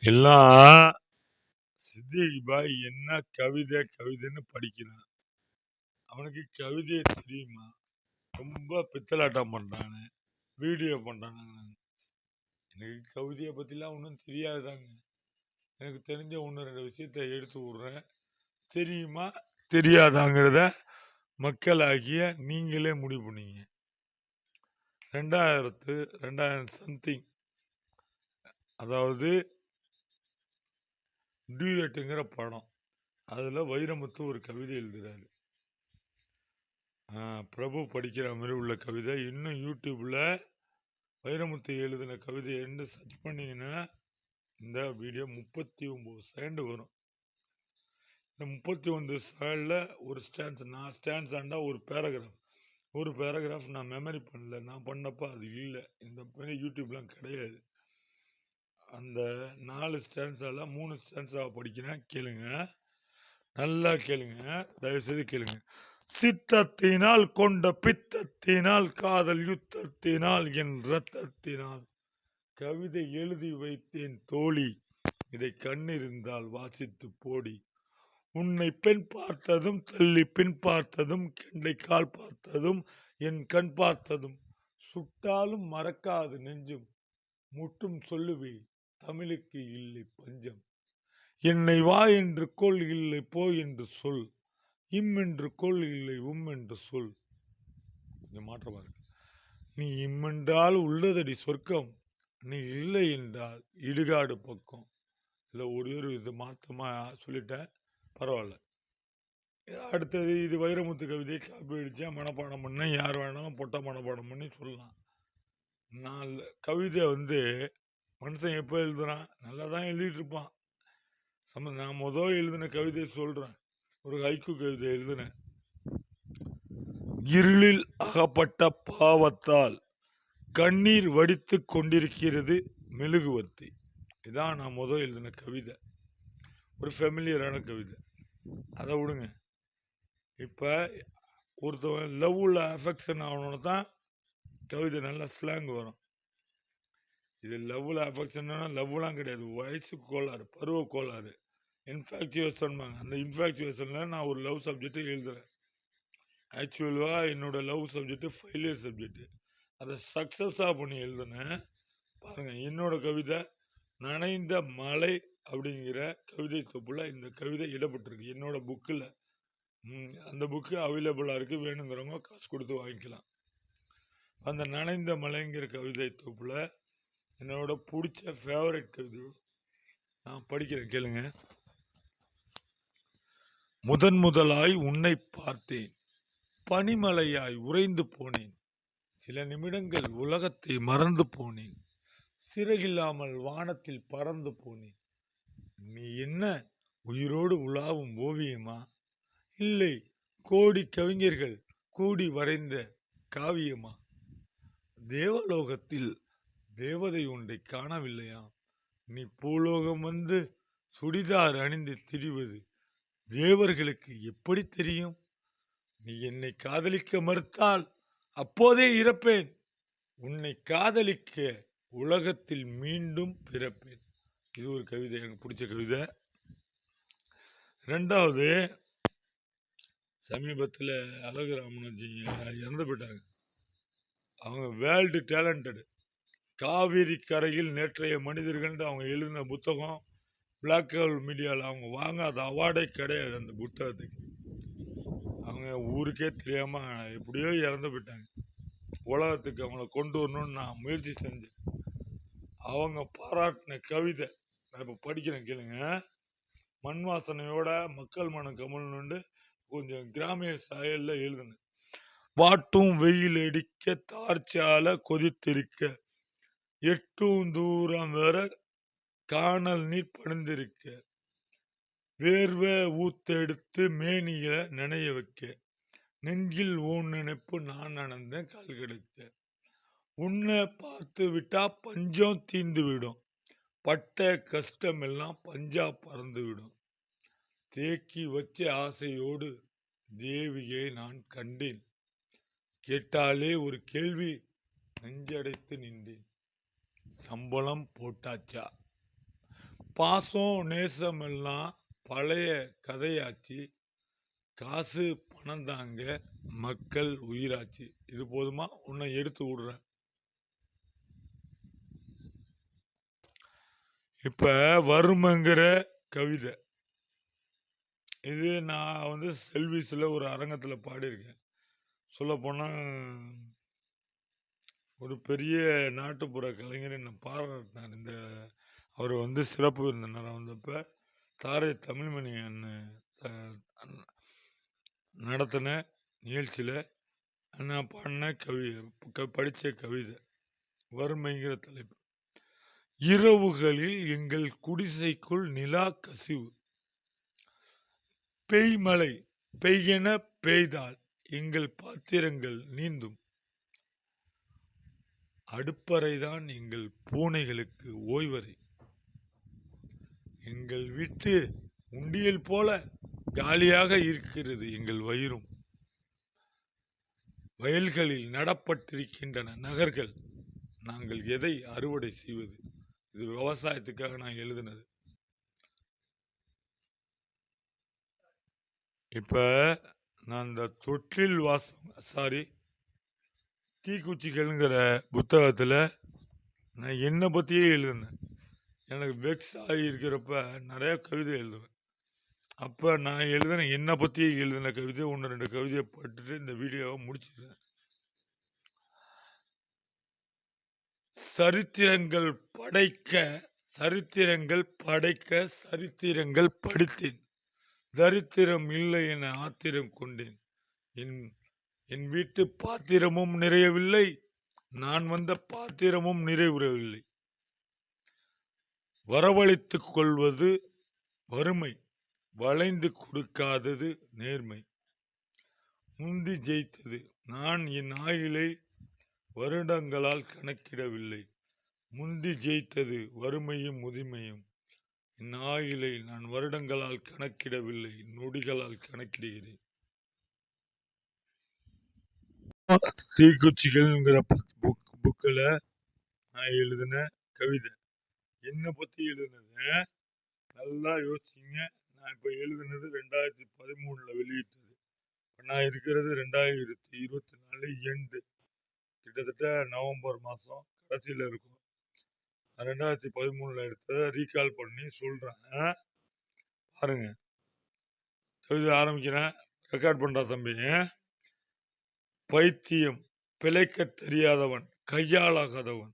எல்லாம் சித்திக் பாய் என்ன கவிதைன்னு படிக்கிறான். அவனுக்கு கவிதையே தெரியுமா? ரொம்ப பித்தலாட்டம் பண்றானு, வீடியோ பண்றானுங்க. எனக்கு கவிதையை பத்திலாம் ஒன்றும் தெரியாதுதாங்க. எனக்கு தெரிஞ்ச 1-2 விஷயத்தை எடுத்து விடுறேன். தெரியுமா தெரியாதாங்கிறத மக்களாகிய நீங்களே முடிவு பண்ணீங்க. 2000 சம்திங், அதாவது டியூயட்டுங்கிற படம், அதுல வைரமுத்து ஒரு கவிதை எழுதுறாரு. பிரபு படிக்கிற மாதிரி உள்ள கவிதை. இன்னும் யூடியூப்ல வைரமுத்து எழுதின கவிதை என்று சர்ச் பண்ணீங்கன்னா இந்த வீடியோ 39 செகண்ட் வரும். இந்த 39 செகண்ட்ல ஒரு ஸ்டான்ஸ் ஆண்டா ஒரு பேராகிராஃப் நான் மெமரி பண்ணல. நான் பண்ணப்ப அது இல்லை, இந்த யூடியூப்லாம் கிடையாது. அந்த 4 ஸ்டான்ஸால 3 ஸ்டான்ஸாக படிக்கிறேன். கேளுங்க, நல்லா கேளுங்க, தயவுசெய்து கேளுங்க. சித்தத்தினால் கொண்ட பித்தத்தினால் காதல் யுத்தத்தினால் என் ரத்தத்தினால் கவிதை எழுதி வைத்தேன் தோழி, இதை கண்ணிருந்தால் வாசித்து போடி. உன்னை பெண் பார்த்ததும் தள்ளி பின் பார்த்ததும் கெண்டை கால் பார்த்ததும் என் கண் பார்த்ததும் சுட்டாலும் மறக்காது நெஞ்சும் முட்டும் சொல்லுவே தமிழுக்கு இல்லை பஞ்சம். என்னை வா என்று கொள் இல்லை போ என்று சொல், என்று கொள் இல்லை என்று சொல். கொஞ்சம் மாற்றமா இருக்கு. நீ இம்மென்றால் உள்ளதடி சொர்க்கம், நீ இல்லை என்றால் இடுகாடு பக்கம். இல்லை ஒரு இது மாற்றமா சொல்லிட்டேன், பரவாயில்ல. அடுத்தது இது வைரமுத்து கவிதையை காப்பி அடிச்சா மனப்பாடம் பண்ண யார் வேணாலும் பொட்ட மனப்பாடம் பண்ணி சொல்லலாம். நான் கவிதை மனுஷன் எப்போ எழுதுறான், நல்லா தான் எழுதிட்டு இருப்பான். நான் எழுதின கவிதையை சொல்றேன். ஒரு ஹைக்கூ கவிதை எழுதினேன். இருளில் அகப்பட்ட பாவத்தால் கண்ணீர் வடித்து கொண்டிருக்கிறது மெழுகுவர்த்தி. இதான் நான் எழுதின கவிதை. ஒரு ஃபெமிலியரான கவிதை. அதை விடுங்க. இப்போ ஒருத்தவன் லவ்ல அஃபெக்ஷன் ஆகணும்னு தான் கவிதை நல்லா ஸ்லாங் வரும். இது லவ்ல அஃபெக்ஷன்னா லவ்லாம் கிடையாது, வயசு கோளாறு, பருவ கோளாறு, இன்ஃபேக்சுவேஷன். அந்த இன்ஃபேக்சுவேஷனில் நான் ஒரு லவ் சப்ஜெக்ட் எழுதுறேன். ஆக்சுவலாக என்னோட லவ் சப்ஜெக்ட் ஃபெயிலியர் சப்ஜெக்ட். அதை சக்ஸஸாக பண்ணி எழுதுனேன். பாருங்கள், என்னோட கவிதை நனைந்த மலை அப்படிங்கிற கவிதை தொப்புல இந்த கவிதை இடப்பட்டிருக்கு என்னோட புக்கில். அந்த புக்கு அவைலபிளாக இருக்குது, வேணுங்கிறவங்க காசு கொடுத்து வாங்கிக்கலாம். அந்த நனைந்த மலைங்கிற கவிதை தொப்புல என்னோட பிடிச்ச ஃபேவரட் கவிதை நான் படிக்கிறேன், கேளுங்க. முதலாய் உன்னை பார்த்தேன், பனிமலையாய் உறைந்து போனேன், சில நிமிடங்கள் உலகத்தை மறந்து போனேன், சிறகில்லாமல் வானத்தில் பறந்து போனேன். நீ என்ன உயிரோடு உலாவும் ஓவியமா, இல்லை கோடி கவிஞர்கள் கூடி வரைந்த காவியமா? தேவலோகத்தில் தேவதை ஒன்றை காணவில்லையா? நீ பூலோகம் சுடிதார் அணிந்து திரிவது தேவர்களுக்கு எப்படி தெரியும்? நீ என்னை காதலிக்க மறுத்தால் அப்போதே இறப்பேன், உன்னை காதலிக்க உலகத்தில் மீண்டும் பிறப்பேன். இது ஒரு கவிதை, எனக்கு பிடிச்ச கவிதை. ரெண்டாவது, சமீபத்தில் அழகு ராமனாஜி இறந்து போயிட்டாங்க. அவங்க வேர்ல்டு டேலண்டட். காவிரி கரையில் நேற்றைய மனிதர்கள் அவங்க எழுதின புத்தகம் பிளாக் ஹோல் மீடியாவில் அவங்க வாங்காத அவார்டே கிடையாது. அந்த புத்தகத்துக்கு அவங்க ஊருக்கே தெரியாமல் எப்படியோ இறந்து போயிட்டாங்க. உலகத்துக்கு அவங்கள கொண்டு வரணும்னு நான் முயற்சி செஞ்சேன். அவங்க பாராட்டின கவிதை நான் இப்போ படிக்கிறேன், கேளுங்க. மண் வாசனையோட மக்கள் மனம் கமல்னு கொஞ்சம் கிராமிய சாயலில் எழுதுனேன். வாட்டும் வெயில் அடிக்க தார்ச்சால கொதித்திருக்க, எட்டும் தூரம் வர காணல் நீர் பணிந்திருக்க, வேர்வை ஊத்தெடுத்து மேனியில நினைய வைக்க, நெஞ்சில் ஓன் நினைப்பு நான் நடந்தேன் கால் கெடுக்க, உன்னை பார்த்து விட்டா பஞ்சம் தீந்து விடும், பட்ட கஷ்டம் எல்லாம் பஞ்சா பறந்து விடும், தேக்கி வச்ச ஆசையோடு தேவியை நான் கண்டேன், கேட்டாலே ஒரு கேள்வி நெஞ்சடைத்து நின்றேன், சம்பளம் போட்டாச்சா? பாசம் நேசம் எல்லாம் பழைய கதையாச்சு. காசு பணம் தாங்க மக்கள் உயிராச்சு. இது போதுமா? உன்னை எடுத்து விடுறேன். இப்ப வறுமைங்கிற கவிதை இது நான் செல்விஸில் ஒரு அரங்கத்தில் பாடியிருக்கேன். சொல்லப்போனால் ஒரு பெரிய நாட்டுப்புற கலைஞர் என்னை பாராட்டினார். அவர் சிறப்பு விருந்தினர் வந்தப்ப தாரை தமிழ்மணி அண்ணன் நடத்தின நிகழ்ச்சியில் நான் பாடின படித்த கவிதை வறுமைங்கிற தலைப்பு. இரவுகளில் எங்கள் குடிசைக்குள் நிலா கசிவு, பெய்மழை பெய்யென பெய்தால் எங்கள் பாத்திரங்கள் நீந்தும், அடுப்பறைதான் எங்கள் பூனைகளுக்கு ஓய்வறை, எங்கள் வீட்டு உண்டியல் போல காலியாக இருக்கிறது எங்கள் வயிறும், வயல்களில் நடப்பட்டிருக்கின்றன நகர்கள், நாங்கள் எதை அறுவடை செய்வது? இது விவசாயத்துக்காக நான் எழுதினது. இப்ப நான் இந்த தொட்டில் தீக்குச்சிகள்ங்கிற புத்தகத்தில் நான் என்னை பற்றியே எழுதினேன். எனக்கு வெக்ஸ் ஆகியிருக்கிறப்ப நிறைய கவிதை எழுதுவேன். அப்போ நான் எழுதின என்னை பற்றியே எழுதின கவிதை 1-2 கவிதையை பட்டுட்டு இந்த வீடியோவை முடிச்சிடுறேன். சரித்திரங்கள் படைக்க சரித்திரங்கள் படித்தேன், தரித்திரம் இல்லை என ஆத்திரம் கொண்டேன், என் வீட்டு பாத்திரமும் நிறையவில்லை, நான் வந்த பாத்திரமும் நிறைவுறவில்லை, வரவழைத்துக் கொள்வது வறுமை, வளைந்து கொடுக்காதது நேர்மை, முந்தி ஜெயித்தது நான் என் ஆயுளை வருடங்களால் கணக்கிடவில்லை, முந்தி ஜெயித்தது வறுமையும் முதுமையும், என் ஆயுளை நான் வருடங்களால் கணக்கிடவில்லை, நொடிகளால் கணக்கிடுகிறேன். தீக்குச்சிகள்ங்கிற புக்கில் நான் எழுதின கவிதை என்னை பற்றி எழுதினது. நல்லா யோசிச்சிங்க. நான் இப்போ எழுதினது 2013 வெளியிட்டது. இப்போ நான் இருக்கிறது 2024 எண்டு, கிட்டத்தட்ட நவம்பர் மாதம் கடைசியில் இருக்கும். 2013 எடுத்ததை ரீகால் பண்ணி சொல்கிறேன், பாருங்க. கவிதை ஆரம்பிக்கிறேன், ரெக்கார்ட் பண்ணுறா தம்பி. பைத்தியம், பிழைக்க தெரியாதவன், கையாளாகாதவன்,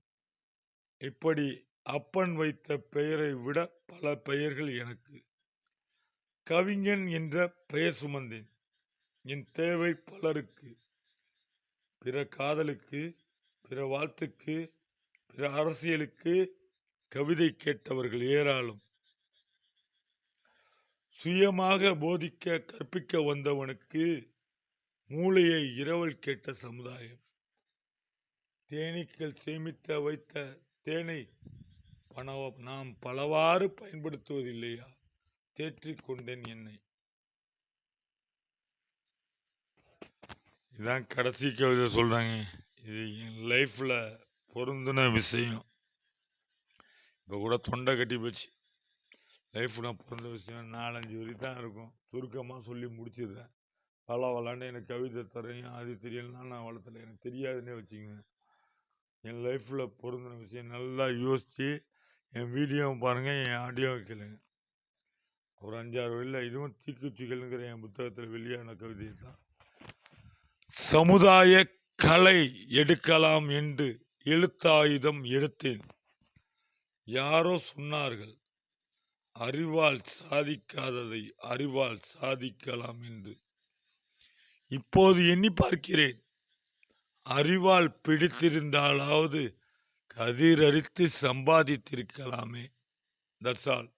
இப்படி அப்பன் வைத்த பெயரை விட பல பெயர்கள் எனக்கு. கவிஞன் என்ற பெயர் சுமந்தேன், என் தேவை பலருக்கு, பிற காதலுக்கு, பிற வாழ்த்துக்கு, பிற அரசியலுக்கு கவிதை கேட்டவர்கள் ஏராளம். சுயமாக போதிக்க கற்பிக்க வந்தவனுக்கு மூளையை இரவல் கேட்ட சமுதாயம். தேனீக்கள் சேமித்த வைத்த தேனை நாம் பலவாறு பயன்படுத்துவதில்லையா? தேற்றிக் கொண்டேன் என்னை. இதான் கடைசி கவிதை சொல்றாங்க. இது என் லைஃப்ல பொருந்தின விஷயம். இப்போ கூட தொண்டை கட்டி போச்சு. லைஃப்ல பொருந்த விஷயம் 4-5 வரி தான் இருக்கும். சுருக்கமாக சொல்லி முடிச்சிடுறேன். வளாண்டு எனக்கு கவிதை தரையும் அது தெரியலன்னா நான் வளர்த்தல, எனக்கு தெரியாதுன்னே வச்சுக்கோங்க. என் லைஃப்பில் பொருந்தின விஷயம் நல்லா யோசித்து என் வீடியோவும் பாருங்கள், என் ஆடியோவும் கேளுங்க. ஒரு 5-6 வழியில் இதுவும் தீக்குச்சிகள்ங்கிற என் புத்தகத்தில் வெளியான கவிதை தான். சமுதாய கலை எடுக்கலாம் என்று எழுத்தாயுதம் எடுத்தேன். யாரோ சொன்னார்கள் அறிவால் சாதிக்காததை அறிவால் சாதிக்கலாம் என்று. இப்போது எண்ணி பார்க்கிறேன், அறிவால் பிடித்திருந்தாலாவது கதிரடித்து சம்பாதித்திருக்கலாமே. That's all.